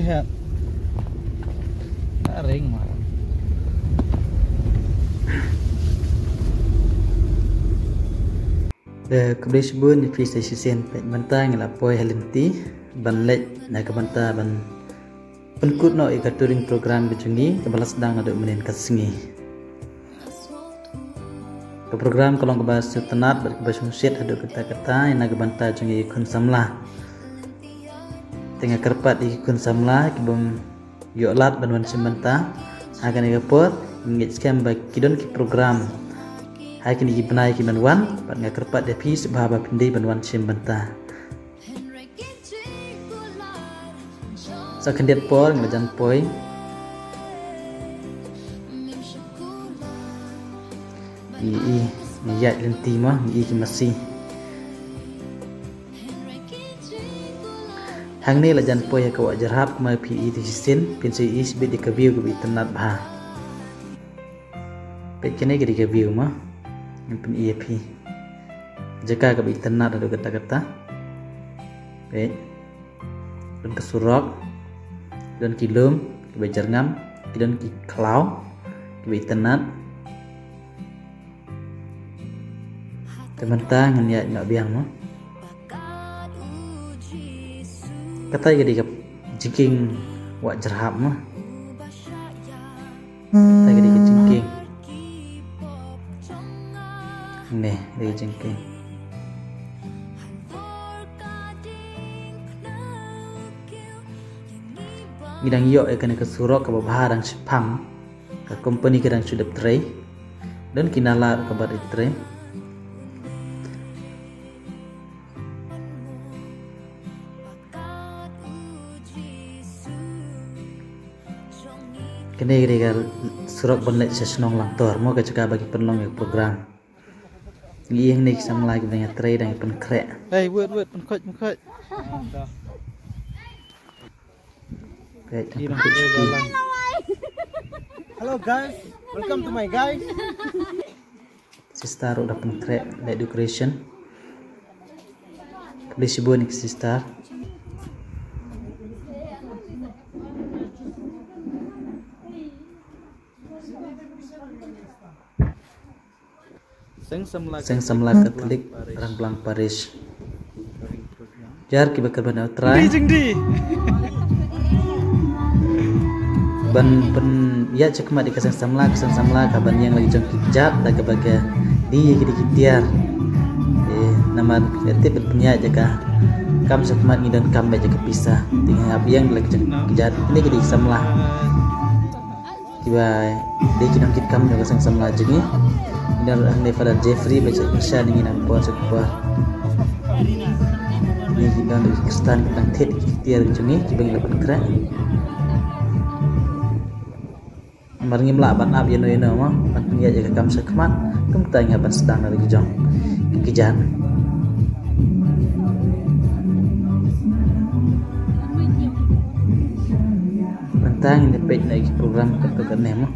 ya. Ring mah. Kemudian sebut di PlayStation bantang la poi halinti ban lek na ka banta ban penkut no ikaturing program bejungi kebalas sedang ada menin kasingi ke program kolong kebas tenat berkebas musyid ada kata-kata yang naga banta jungi ikun samlah tengah kerpat ikun samlah kibum yolat banwan sementa akan ikapot ngit scam bagi kidon ki program hai kini benai ki banwan pat nga kerpat depi sebab pindai banwan sementa sakendiat por ngelajan poi i yat lenti mah i ki masih hang ni lajan poi ka wa jarhab ma pi i tisin pinsi i sibit di ka view ku bi tenat bah pe kene ki di ka view mah pin EAP jika ka bi tenat ada kata-kata pe dan kesurok dan kilum ki jarngam dan ki klau ki bi tenat teman-teman ngan ya nak biang mah kata jadi ke jingking wak jerhab mah kata jadi ke jingking nih dari jingking bidang yok akan ke surok ke babah dan sepam ke company kadang sudah tray dan kinala kabar tray kini kira surat bonlet sesenong lang tor mau kecegah bagi penlong yang program ini yang nih sama lagi dengan tray dan penkrek word penkrek Hello guys, welcome to my guys. Sister udah penkrek light decoration beli sebuah nih sister Seng samla Katolik orang Belang Paris jar ki bakal ban try ban ya cekma di kasang samla kaban yang lagi jong kijat daga baga di kitiar nama kreatif punya jaga kam sekmat ni dan kam jaga pisah tinggal api yang lagi jong kijat ini kidi samla tiba di kidang kit kam jaga sang samla jengi dan ahli pada Jeffrey baca Isya dengan nampak sebuah ini kita dari kestan tentang tet ikhtiar jungi kibang lapan kerak maringi melak ban ab yano mah ban pengia jaga kam sekmat kum tanya ban sedang dari kejong kekijan bantang ini page lagi program ketukan mah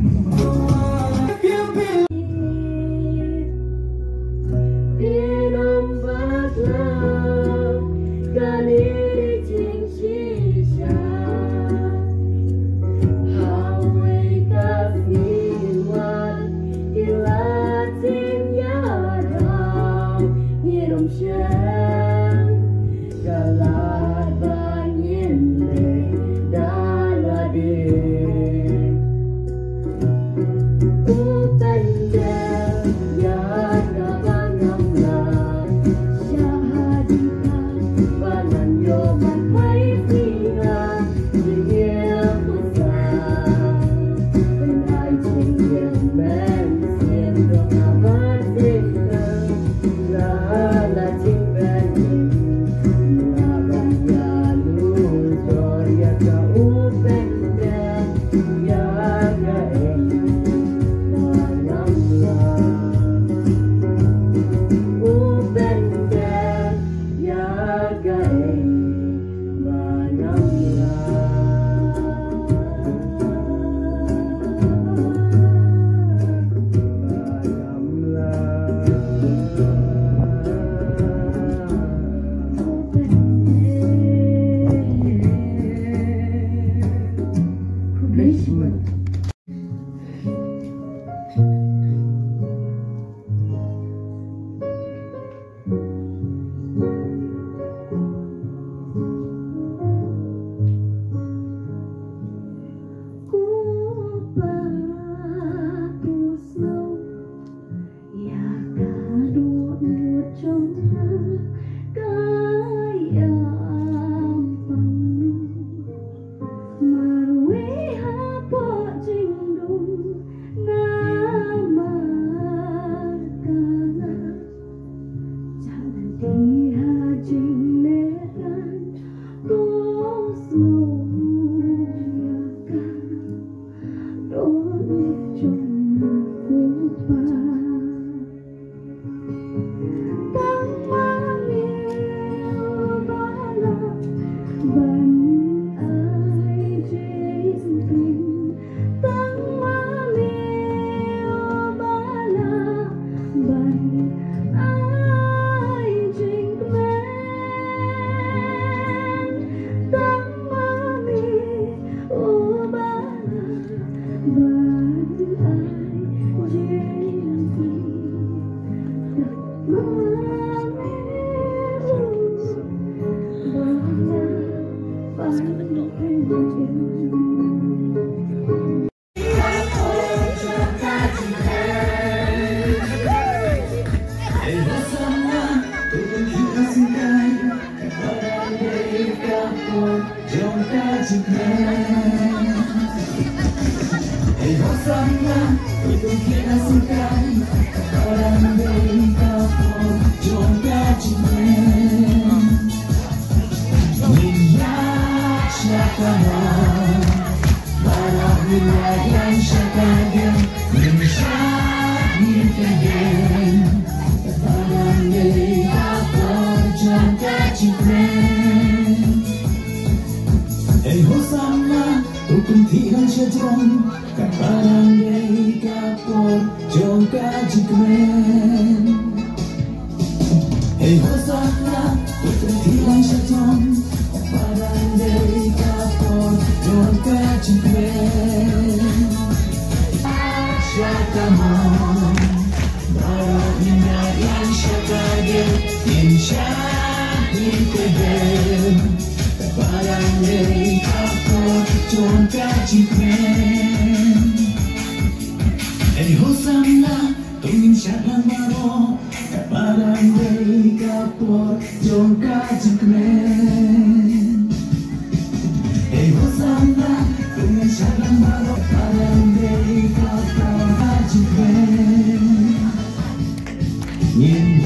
Nhìn